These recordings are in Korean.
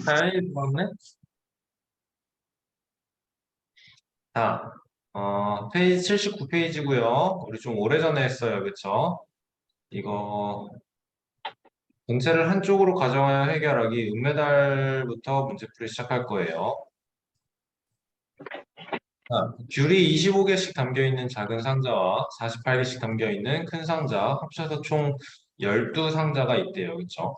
다행히 들었네. 자, 페이지 79페이지고요. 우리 좀 오래전에 했어요. 그쵸? 이거 전체를 한쪽으로 가져와야 해결하기 은메달부터 문제풀이 시작할 거예요. 자, 귤이 25개씩 담겨있는 작은 상자와 48개씩 담겨있는 큰 상자 합쳐서 총 12상자가 있대요. 그쵸?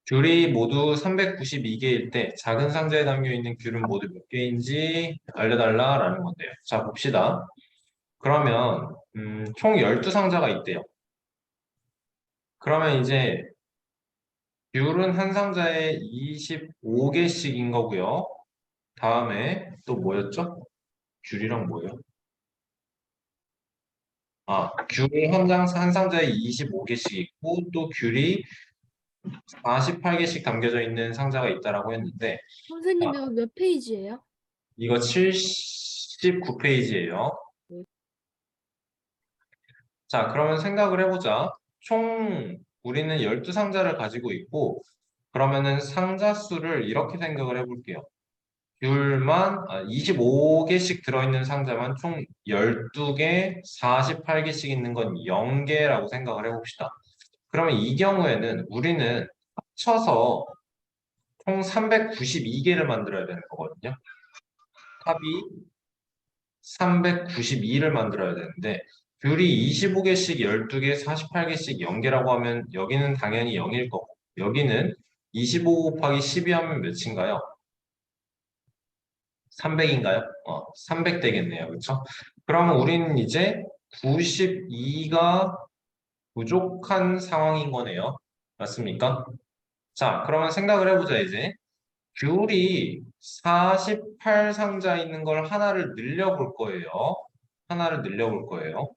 귤이 모두 392개일 때 작은 상자에 담겨있는 귤은 모두 몇 개인지 알려달라라는 건데요. 자, 봅시다. 그러면 총 12상자가 있대요. 그러면 이제 귤은 한 상자에 25개씩인 거고요. 다음에 또 뭐였죠? 귤이랑 뭐예요? 귤이 한 상자에 25개씩 있고 또 귤이 48개씩 담겨져 있는 상자가 있다라고 했는데 선생님, 자, 이거 몇 페이지예요? 이거 79페이지예요. 네. 자, 그러면 생각을 해보자. 총 우리는 12상자를 가지고 있고 그러면은 상자 수를 이렇게 생각을 해볼게요. 25개씩 들어있는 상자만 총 12개, 48개씩 있는 건 0개라고 생각을 해봅시다. 그러면 이 경우에는 우리는 합쳐서 총 392개를 만들어야 되는 거거든요. 합이 392를 만들어야 되는데 귤이 25개씩 12개, 48개씩 0개라고 하면 여기는 당연히 0일 거고 여기는 25 곱하기 12 하면 몇인가요? 300인가요? 300 되겠네요. 그렇죠? 그러면 우리는 이제 92가 부족한 상황인 거네요. 맞습니까? 자, 그러면 생각을 해보자, 이제. 귤이 48상자 있는 걸 하나를 늘려볼 거예요. 하나를 늘려볼 거예요.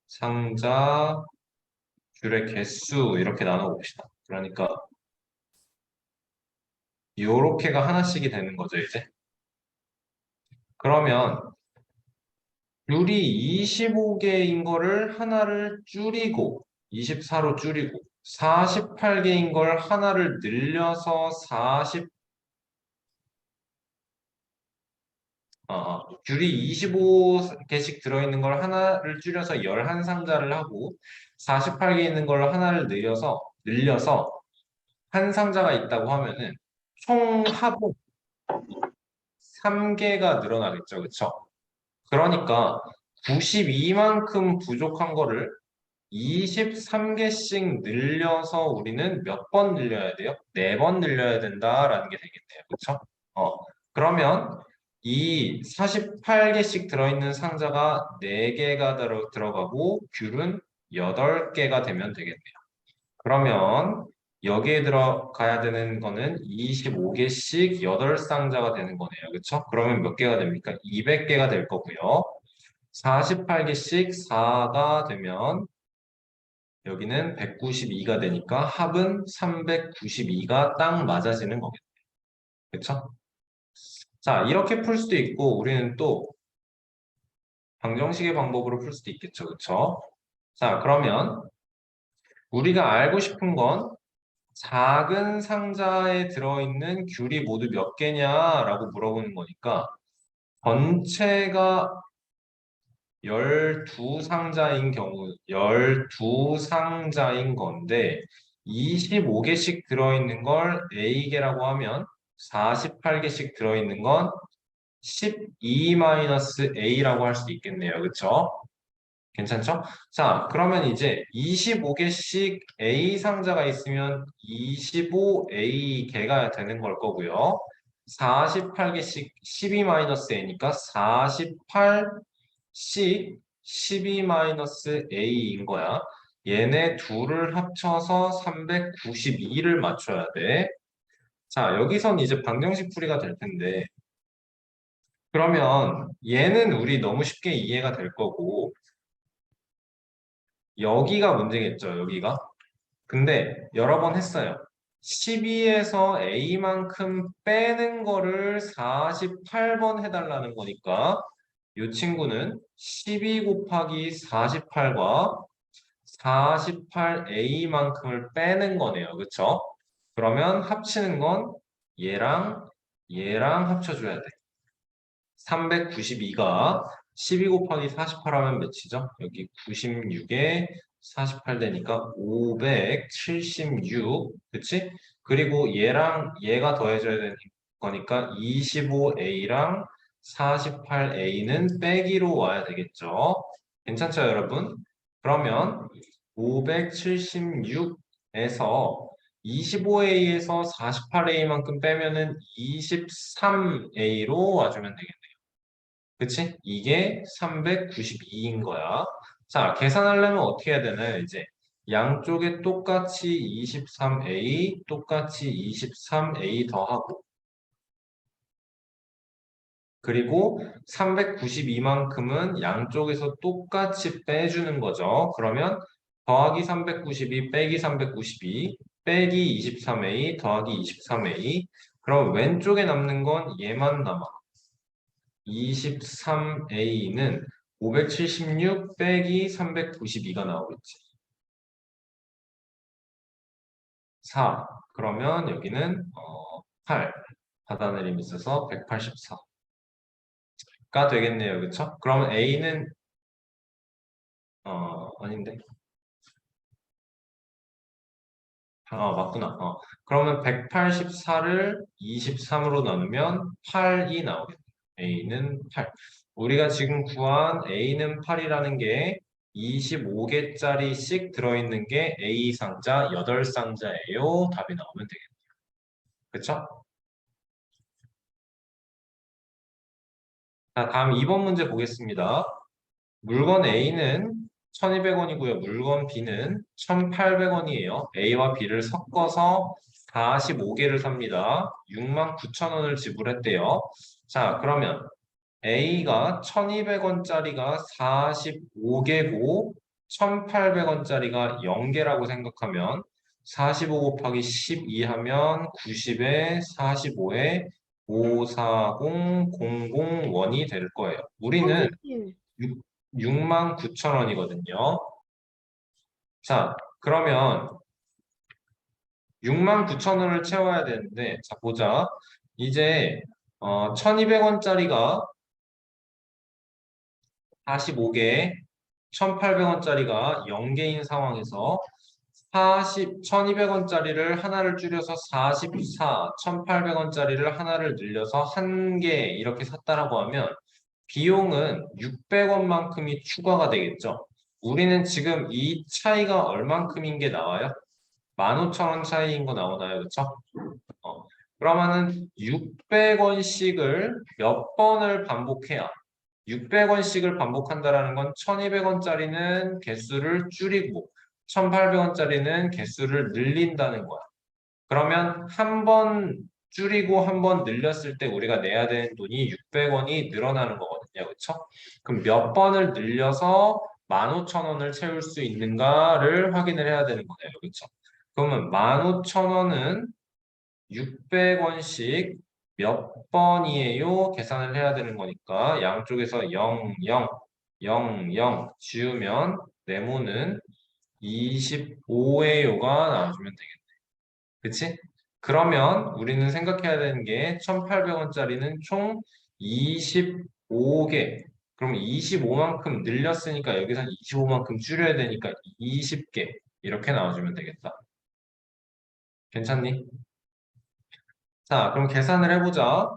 상자, 귤의 개수, 이렇게 나눠봅시다. 그러니까, 요렇게가 하나씩이 되는 거죠, 이제. 그러면, 귤이 25개인 거를 하나를 줄이고, 24로 줄이고, 48개인 걸 하나를 늘려서 귤이 25개씩 들어있는 걸 하나를 줄여서 11상자를 하고 48개 있는 걸 하나를 늘려서 한 상자가 있다고 하면은 총 합은 3개가 늘어나겠죠. 그쵸? 그러니까 92만큼 부족한 거를 23개씩 늘려서 우리는 몇 번 늘려야 돼요? 4번 늘려야 된다라는 게 되겠네요. 그쵸? 어, 그러면 이 48개씩 들어있는 상자가 4개가 들어가고 귤은 8개가 되면 되겠네요. 그러면 여기에 들어가야 되는 거는 25개씩 8상자가 되는 거네요. 그쵸? 그러면 몇 개가 됩니까? 200개가 될 거고요. 48개씩 4가 되면 여기는 192가 되니까 합은 392가 딱 맞아지는 거겠네요. 그쵸? 자, 이렇게 풀 수도 있고 우리는 또 방정식의 방법으로 풀 수도 있겠죠. 그쵸? 자, 그러면 우리가 알고 싶은 건 작은 상자에 들어있는 귤이 모두 몇 개냐라고 물어보는 거니까 전체가 12상자인 경우 12상자인 건데 25개씩 들어있는 걸 A개라고 하면 48개씩 들어있는 건 12-A라고 할 수도 있겠네요. 그쵸? 괜찮죠? 자, 그러면 이제 25개씩 A 상자가 있으면 25A 개가 되는 걸 거고요. 48개씩 12-A니까 48씩 12-A인 거야. 얘네 둘을 합쳐서 392를 맞춰야 돼. 자, 여기선 이제 방정식 풀이가 될 텐데 그러면 얘는 우리 너무 쉽게 이해가 될 거고 여기가 문제겠죠, 여기가. 근데 여러 번 했어요. 12에서 A만큼 빼는 거를 48번 해달라는 거니까 이 친구는 12 곱하기 48과 48A만큼을 빼는 거네요. 그쵸? 그러면 합치는 건 얘랑 얘랑 합쳐줘야 돼. 392가 12 곱하기 48 하면 몇이죠? 여기 96에 48 되니까 576. 그치? 그리고 얘랑 얘가 더해져야 되는 거니까 25A랑 48A는 빼기로 와야 되겠죠? 괜찮죠, 여러분? 그러면 576에서 25A에서 48A만큼 빼면은 23A로 와주면 되겠네요. 그치? 이게 392인 거야. 자, 계산하려면 어떻게 해야 되나요? 이제 양쪽에 똑같이 23A, 똑같이 23A 더하고 그리고 392만큼은 양쪽에서 똑같이 빼주는 거죠. 그러면 더하기 392 빼기 392 빼기 23A 더하기 23A. 그럼 왼쪽에 남는 건 얘만 남아. 23A는 576 빼기 392가 나오겠지. 4. 그러면 여기는 8. 받아내림이 있어서 184가 되겠네요. 그쵸? 그러면 A는 아닌데. 맞구나. 그러면 184를 23으로 나누면 8이 나오겠네. A는 8. 우리가 지금 구한 A는 8이라는 게 25개짜리씩 들어있는 게 A 상자 8상자예요. 답이 나오면 되겠네요. 그쵸? 자, 다음 2번 문제 보겠습니다. 물건 A는 1200원이고요. 물건 B는 1800원이에요. A와 B를 섞어서 45개를 삽니다. 69,000원을 지불했대요. 자, 그러면 A가 1200원짜리가 45개고 1800원짜리가 0개라고 생각하면 45 곱하기 12 하면 90에 45에 54000원이 될 거예요. 우리는 선생님, 69,000원이거든요. 자, 그러면 69,000원을 채워야 되는데, 자, 보자. 이제, 1200원짜리가 45개, 1800원짜리가 0개인 상황에서 1200원짜리를 하나를 줄여서 44, 1800원짜리를 하나를 늘려서 1개 이렇게 샀다라고 하면 비용은 600원만큼이 추가가 되겠죠. 우리는 지금 이 차이가 얼만큼인 게 나와요? 15,000원 차이인 거 나오나요? 그쵸? 어, 그러면은 600원씩을 몇 번을 반복해야 600원씩을 반복한다라는 건 1200원짜리는 개수를 줄이고 1800원짜리는 개수를 늘린다는 거야. 그러면 한 번 줄이고 한 번 늘렸을 때 우리가 내야 되는 돈이 600원이 늘어나는 거거든요. 그렇죠? 그럼 몇 번을 늘려서 15,000원을 채울 수 있는가를 확인을 해야 되는 거네요. 그렇죠? 그러면 15,000원은 600원씩 몇 번이에요? 계산을 해야 되는 거니까 양쪽에서 0, 0, 0, 0 지우면 네모는 25회요가 나와주면 되겠네. 그치? 그러면 우리는 생각해야 되는 게 1,800원짜리는 총 25개. 그럼 25만큼 늘렸으니까 여기서 25만큼 줄여야 되니까 20개. 이렇게 나와주면 되겠다. 괜찮니? 자, 그럼 계산을 해보자.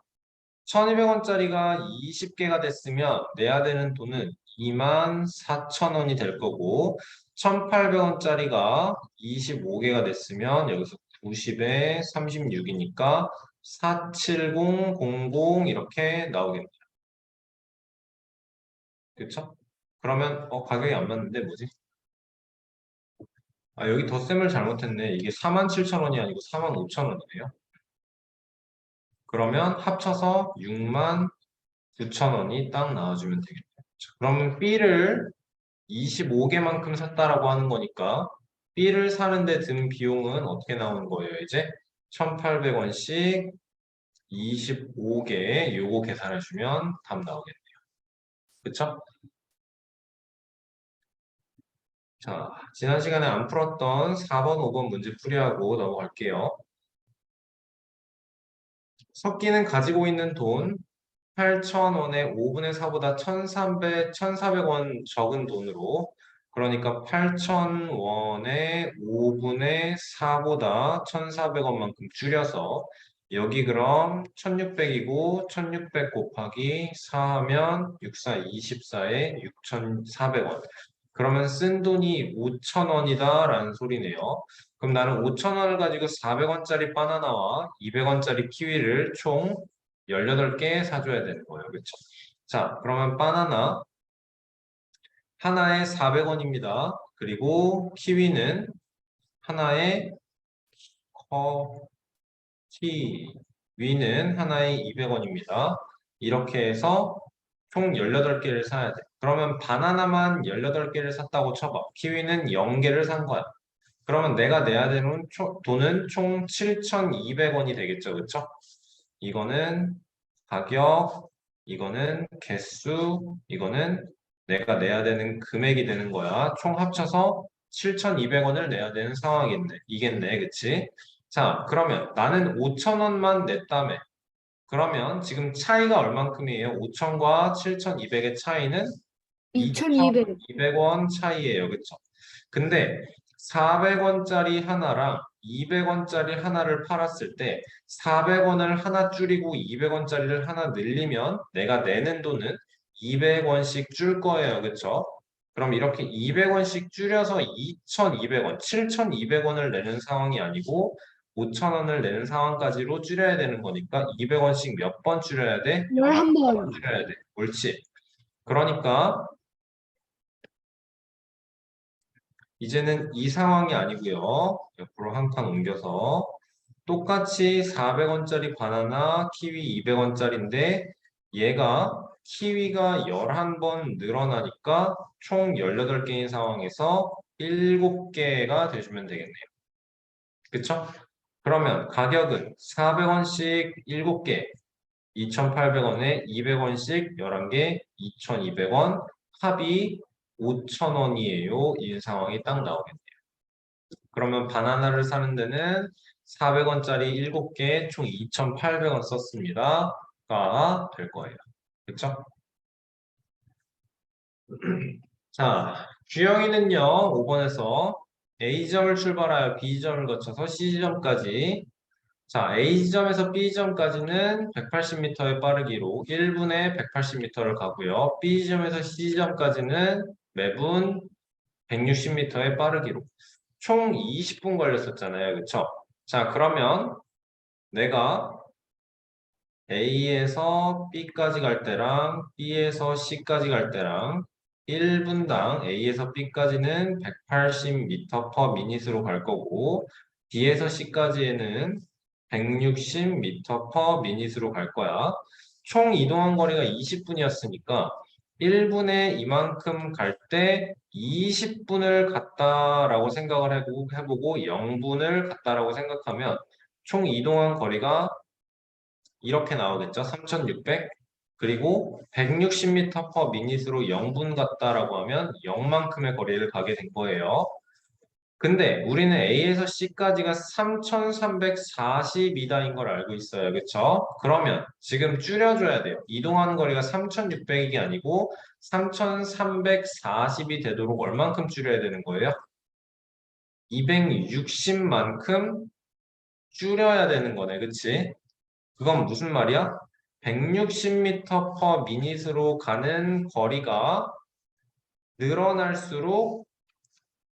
1200원짜리가 20개가 됐으면 내야 되는 돈은 24,000원이 될 거고 1800원짜리가 25개가 됐으면 여기서 90에 36이니까 47000 이렇게 나오겠네요. 그쵸? 그러면 가격이 안 맞는데 뭐지? 여기 덧셈을 잘못했네. 이게 47,000원이 아니고 45,000원이네요. 그러면 합쳐서 69,000원이 딱 나와주면 되겠네요. 그러면 B를 25개만큼 샀다라고 하는 거니까 B를 사는데 든 비용은 어떻게 나오는 거예요? 이제 1,800원씩 25개 요거 계산해 주면 답 나오겠네요. 그쵸? 자, 지난 시간에 안 풀었던 4번, 5번 문제 풀이하고 넘어갈게요. 석기는 가지고 있는 돈 8,000원에 5분의 4보다 1,400원 적은 돈으로, 그러니까 8,000원에 5분의 4보다 1,400원만큼 줄여서, 여기 그럼 1,600이고 1,600 곱하기 4 하면 64, 24에 6,400원. 그러면 쓴 돈이 5,000원이다 라는 소리네요. 그럼 나는 5,000원을 가지고 400원짜리 바나나와 200원짜리 키위를 총 18개 사줘야 되는 거예요. 그렇죠? 자, 그러면 바나나 하나에 400원입니다. 그리고 키위는 하나에 키위는 하나에 200원입니다. 이렇게 해서 총 18개를 사야 돼. 그러면 바나나만 18개를 샀다고 쳐봐. 키위는 0개를 산 거야. 그러면 내가 내야 되는 돈은 총 7,200원이 되겠죠. 그렇죠? 이거는 가격, 이거는 개수, 이거는 내가 내야 되는 금액이 되는 거야. 총 합쳐서 7,200원을 내야 되는 상황이겠네. 이겠네. 그치? 자, 그러면 나는 5,000원만 냈다며. 그러면 지금 차이가 얼만큼이에요? 5,000과 7,200의 차이는 2,200. 2,200원 차이예요. 그쵸? 근데 400원짜리 하나랑 200원짜리 하나를 팔았을 때 400원을 하나 줄이고 200원짜리를 하나 늘리면 내가 내는 돈은 200원씩 줄 거예요. 그쵸? 그럼 이렇게 200원씩 줄여서 2,200원, 7,200원을 내는 상황이 아니고 5,000원을 내는 상황까지로 줄여야 되는 거니까 200원씩 몇 번 줄여야 돼? 11번 11번. 줄여야 돼. 옳지. 그러니까 이제는 이 상황이 아니고요. 옆으로 한 칸 옮겨서 똑같이 400원짜리 바나나, 키위 200원짜리인데 얘가 키위가 11번 늘어나니까 총 18개인 상황에서 7개가 되시면 되겠네요. 그쵸? 그러면 가격은 400원씩 7개, 2,800원에 200원씩 11개, 2,200원, 합이 5,000원이에요. 이 상황이 딱 나오겠네요. 그러면 바나나를 사는 데는 400원짜리 7개, 총 2,800원 썼습니다. 가 될 거예요. 그쵸? 자, 주영이는요, 5번에서 A점을 출발하여 B점을 거쳐서 C점까지. 자, A지점에서 B지점까지는 180m의 빠르기로 1분에 180m를 가고요. B지점에서 C지점까지는 매분 160m의 빠르기로 총 20분 걸렸었잖아요. 그쵸? 자, 그러면 내가 A에서 B까지 갈 때랑 B에서 C까지 갈 때랑 1분당 A에서 B까지는 180m per minute로 갈 거고 B에서 C까지는 160m per minute로 갈 거야. 총 이동한 거리가 20분이었으니까 1분에 이만큼 갈 때 20분을 갔다라고 생각을 해보고 0분을 갔다라고 생각하면 총 이동한 거리가 이렇게 나오겠죠. 3,600. 그리고 160m per minute로 0분 갔다라고 하면 0만큼의 거리를 가게 된 거예요. 근데 우리는 A에서 C까지가 3,340m인 걸 알고 있어요. 그쵸? 그러면 지금 줄여줘야 돼요. 이동하는 거리가 3,600이 아니고 3,340이 되도록 얼만큼 줄여야 되는 거예요? 260만큼 줄여야 되는 거네. 그치? 그건 무슨 말이야? 160m per minute로 가는 거리가 늘어날수록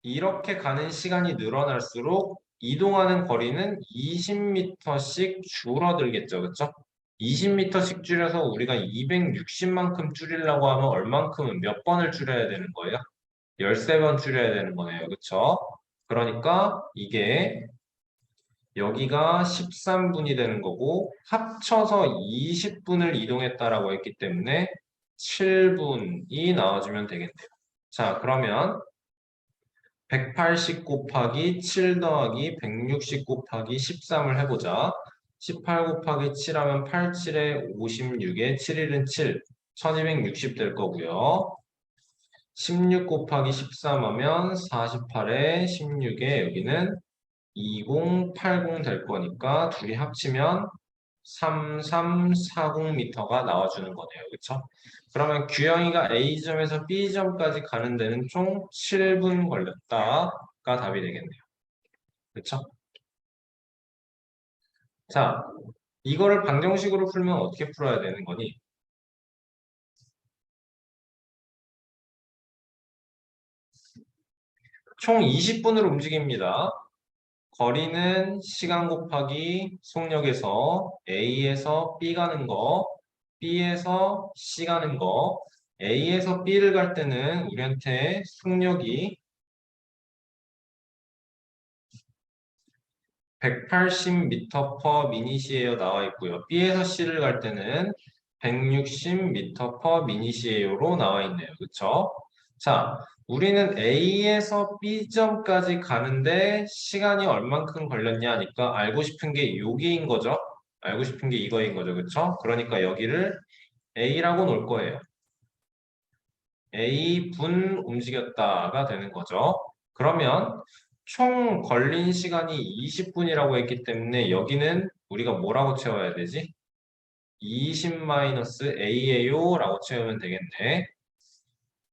이렇게 가는 시간이 늘어날수록 이동하는 거리는 20m씩 줄어들겠죠. 그쵸? 20m씩 줄여서 우리가 260만큼 줄이려고 하면 얼만큼은 몇 번을 줄여야 되는 거예요? 13번 줄여야 되는 거네요. 그쵸? 그러니까 이게 여기가 13분이 되는 거고 합쳐서 20분을 이동했다라고 했기 때문에 7분이 나와주면 되겠네요. 자, 그러면 180 곱하기 7 더하기 160 곱하기 13을 해보자. 18 곱하기 7하면 8, 7에 56에 7일은 7, 1260 될 거고요. 16 곱하기 13 하면 48에 16에 여기는 2080 될 거니까 둘이 합치면 3340m가 나와주는 거네요. 그쵸? 그러면 규영이가 A점에서 B점까지 가는 데는 총 7분 걸렸다가 답이 되겠네요. 그쵸? 자, 이거를 방정식으로 풀면 어떻게 풀어야 되는 거니? 총 20분으로 움직입니다. 거리는 시간 곱하기 속력에서 A에서 B 가는 거, B에서 C 가는 거, A에서 B를 갈 때는 우리한테 속력이 180m per minut이에요 나와 있고요. B에서 C를 갈 때는 160m per minut이에요로 나와 있네요. 그쵸? 자, 우리는 A에서 B점까지 가는데 시간이 얼만큼 걸렸냐 하니까 알고 싶은 게 여기인 거죠. 알고 싶은 게 이거인 거죠. 그쵸? 그러니까 여기를 A라고 놓을 거예요. A분 움직였다가 되는 거죠. 그러면 총 걸린 시간이 20분이라고 했기 때문에 여기는 우리가 뭐라고 채워야 되지? 20-A예요 라고 채우면 되겠네.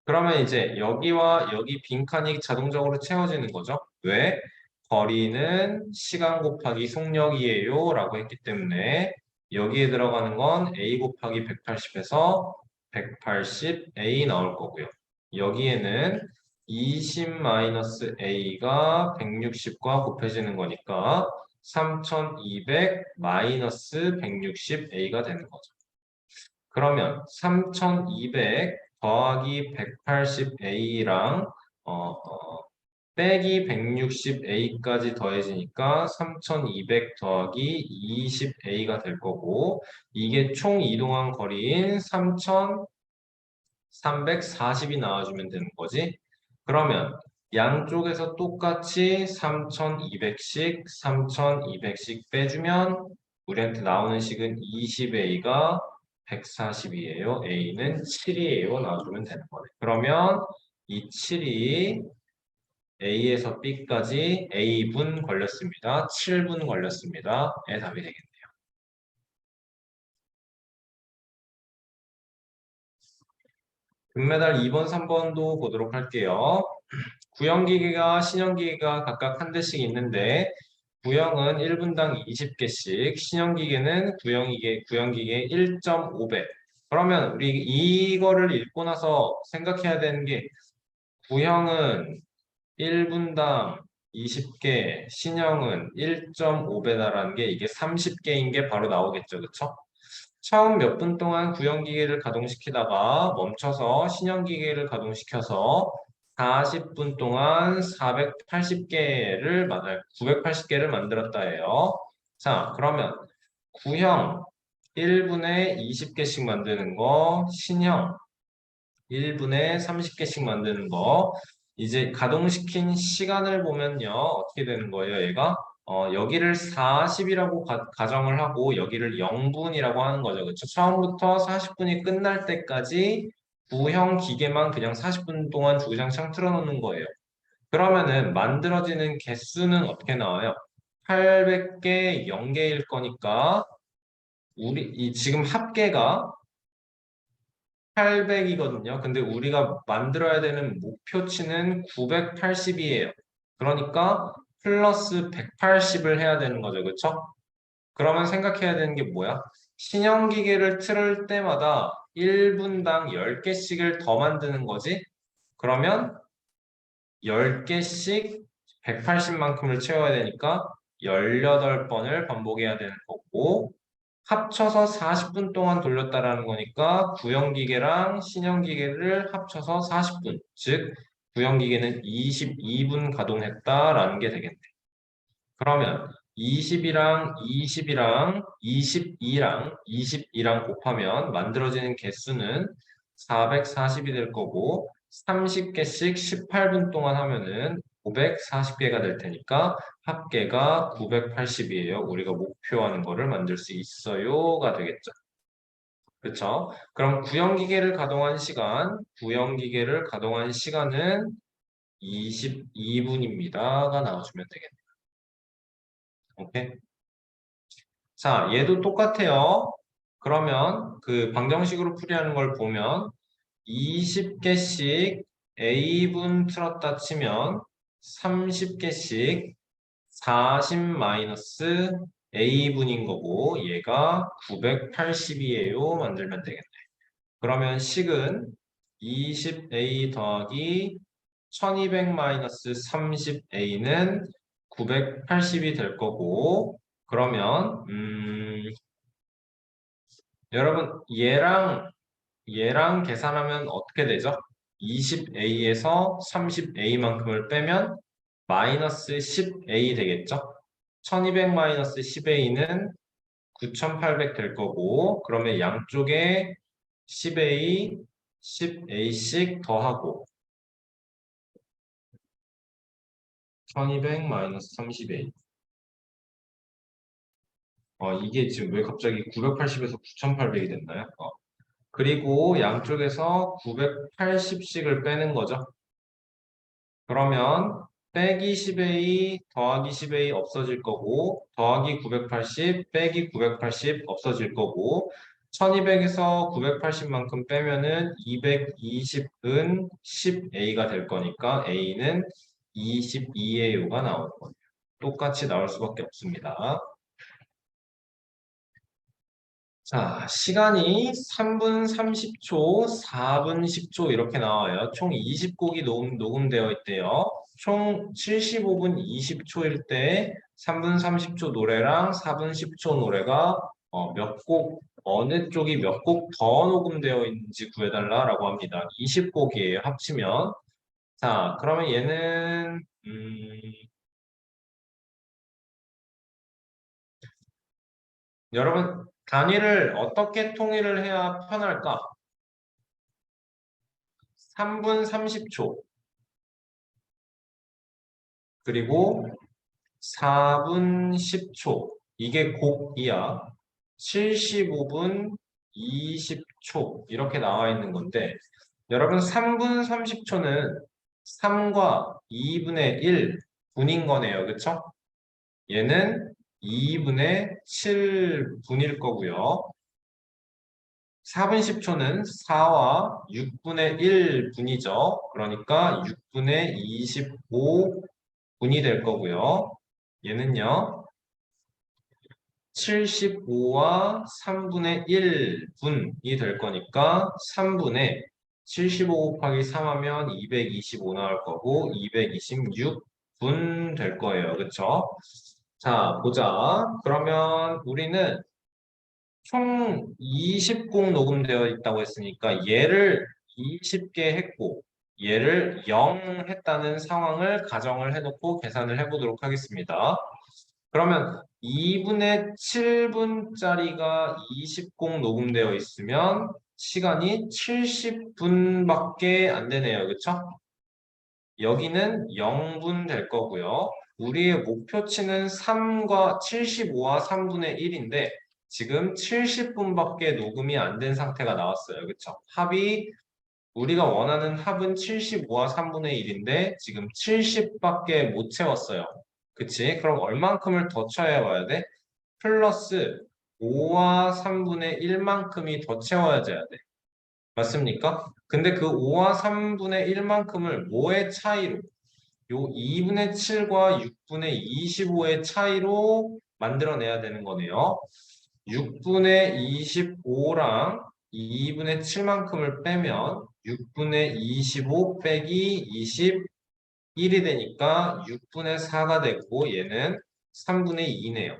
그러면 이제 여기와 여기 빈칸이 자동적으로 채워지는 거죠. 왜? 거리는 시간 곱하기 속력이에요 라고 했기 때문에 여기에 들어가는 건 A 곱하기 180에서 180A 나올 거고요. 여기에는 20-A가 160과 곱해지는 거니까 3200 160A가 되는 거죠. 그러면 3200 더하기 180A랑 빼기 160A까지 더해지니까 3200 더하기 20A가 될 거고 이게 총 이동한 거리인 3340이 나와주면 되는 거지. 그러면 양쪽에서 똑같이 3200씩 3200씩 빼주면 우리한테 나오는 식은 20A가 140이에요. A는 7이에요. 나와주면 되는 거네. 그러면 이 7이 A에서 B까지 A분 걸렸습니다. 7분 걸렸습니다. 의 답이 되겠네요. 금메달 2번, 3번도 보도록 할게요. 구형기계가 신형기계가 각각 한 대씩 있는데 구형은 1분당 20개씩, 신형기계는 구형기계 1.5배. 그러면 우리 이거를 읽고 나서 생각해야 되는 게 구형은 1분당 20개, 신형은 1.5배다라는 게 이게 30개인 게 바로 나오겠죠. 그쵸? 처음 몇 분 동안 구형기계를 가동시키다가 멈춰서 신형기계를 가동시켜서 40분 동안 980개를 만들었다 해요. 자, 그러면 구형 1분에 20개씩 만드는 거, 신형 1분에 30개씩 만드는 거. 이제 가동시킨 시간을 보면요. 어떻게 되는 거예요, 얘가? 여기를 40이라고 가정을 하고 여기를 0분이라고 하는 거죠. 그렇죠? 처음부터 40분이 끝날 때까지 구형 기계만 그냥 40분 동안 주구장창 틀어놓는 거예요. 그러면은 만들어지는 개수는 어떻게 나와요? 800개 0개일 거니까 이 지금 합계가 800이거든요. 근데 우리가 만들어야 되는 목표치는 980이에요. 그러니까 플러스 180을 해야 되는 거죠. 그렇죠? 그러면 생각해야 되는 게 뭐야? 신형기계를 틀을 때마다 1분당 10개씩을 더 만드는 거지? 그러면 10개씩 180만큼을 채워야 되니까 18번을 반복해야 되는 거고 합쳐서 40분 동안 돌렸다라는 거니까 구형기계랑 신형기계를 합쳐서 40분, 즉 구형기계는 22분 가동했다라는 게 되겠네. 그러면 20이랑 20이랑 22랑 곱하면 만들어지는 개수는 440이 될 거고 30개씩 18분 동안 하면은 540개가 될 테니까 합계가 980이에요. 우리가 목표하는 거를 만들 수 있어요가 되겠죠. 그쵸? 그럼 구형기계를 가동한 시간은 22분입니다가 나와주면 되겠네요. 오케이? 자, 얘도 똑같아요. 그러면 그 방정식으로 풀이하는 걸 보면 20개씩 A분 틀었다 치면 30개씩 40 마이너스 A분인 거고 얘가 980이에요. 만들면 되겠네. 그러면 식은 20A 더하기 1200 마이너스 30A는 980이 될 거고 그러면 여러분 얘랑 계산하면 어떻게 되죠? 20A에서 30A만큼을 빼면 마이너스 10A 되겠죠? 1200 마이너스 10A는 9800 될 거고 그러면 양쪽에 10A, 10A씩 더하고 1200 마이너스 30A 이게 지금 왜 갑자기 980에서 9800이 됐나요? 그리고 양쪽에서 980씩을 빼는 거죠. 그러면 빼기 10A 더하기 10A 없어질 거고 더하기 980 빼기 980 없어질 거고 1200에서 980만큼 빼면은 220은 10A가 될 거니까 A는 22AU가 나오는 거예요. 똑같이 나올 수밖에 없습니다. 자, 시간이 3분 30초, 4분 10초 이렇게 나와요. 총 20곡이 녹음되어 있대요. 총 75분 20초일 때 3분 30초 노래랑 4분 10초 노래가 몇 곡, 어느 쪽이 몇 곡 더 녹음되어 있는지 구해달라라고 합니다. 20곡이에요, 합치면. 자, 그러면 얘는 여러분 단위를 어떻게 통일을 해야 편할까? 3분 30초 그리고 4분 10초 이게 곡이야. 75분 20초 이렇게 나와 있는 건데 여러분 3분 30초는 3과 2분의 1 분인 거네요. 그쵸? 얘는 2분의 7분일 거고요. 4분 10초는 4와 6분의 1분이죠. 그러니까 6분의 25분이 될 거고요. 얘는요. 75와 3분의 1분이 될 거니까 3분의 75 곱하기 3 하면 225 나올 거고 226분 될 거예요. 그쵸? 자, 보자. 그러면 우리는 총 20곡 녹음되어 있다고 했으니까 얘를 20개 했고 얘를 0 했다는 상황을 가정을 해놓고 계산을 해보도록 하겠습니다. 그러면 2분의 7분짜리가 20곡 녹음되어 있으면 시간이 70분밖에 안 되네요. 그쵸? 여기는 0분 될 거고요. 우리의 목표치는 75와 3분의 1인데 지금 70분밖에 녹음이 안 된 상태가 나왔어요. 그쵸? 우리가 원하는 합은 75와 3분의 1인데 지금 70밖에 못 채웠어요. 그치? 그럼 얼만큼을 더 채워야 돼? 플러스 5와 3분의 1만큼이 더 채워져야 돼. 맞습니까? 근데 그 5와 3분의 1만큼을 뭐의 차이로? 요 2분의 7과 6분의 25의 차이로 만들어내야 되는 거네요. 6분의 25랑 2분의 7만큼을 빼면 6분의 25 빼기 21이 되니까 6분의 4가 되고 얘는 3분의 2네요.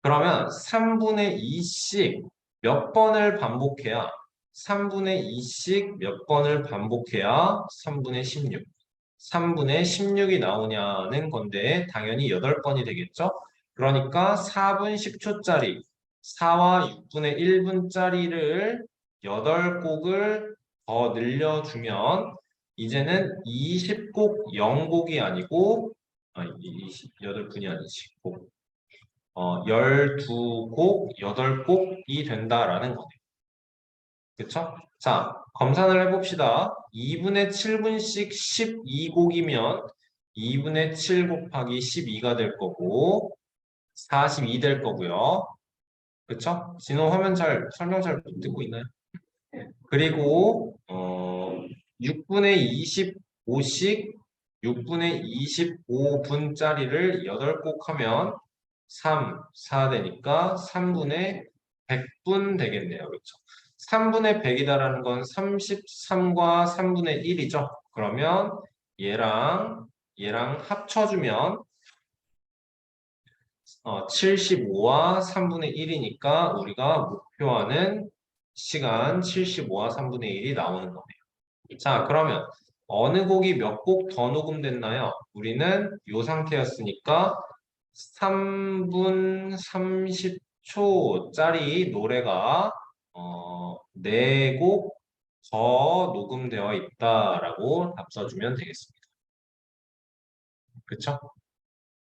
그러면 3분의 2씩 몇 번을 반복해야 3분의 2씩 몇 번을 반복해야 3분의 16 3분의 16이 나오냐는 건데 당연히 8번이 되겠죠? 그러니까 4분 10초짜리 4와 6분의 1분짜리를 8곡을 더 늘려주면 이제는 20곡 0곡이 아니고 8분이 아니지 12곡, 8곡이 된다라는 거네요. 그쵸? 자, 검산을 해봅시다. 2분의 7분씩 12곡이면 2분의 7 곱하기 12가 될 거고 42 될 거고요. 그쵸? 진호 화면 설명 잘 못 듣고 있나요? 그리고 6분의 25씩 6분의 25분짜리를 8곡 하면 3, 4 되니까 3분의 100분 되겠네요. 그렇죠? 3분의 100이다라는 건 33과 3분의 1이죠. 그러면 얘랑 합쳐주면 75와 3분의 1이니까 우리가 목표하는 시간 75와 3분의 1이 나오는 거네요. 자, 그러면 어느 곡이 몇 곡 더 녹음됐나요? 우리는 이 상태였으니까 3분 30초짜리 노래가 4곡 더 녹음되어 있다라고 답 써주면 되겠습니다. 그쵸?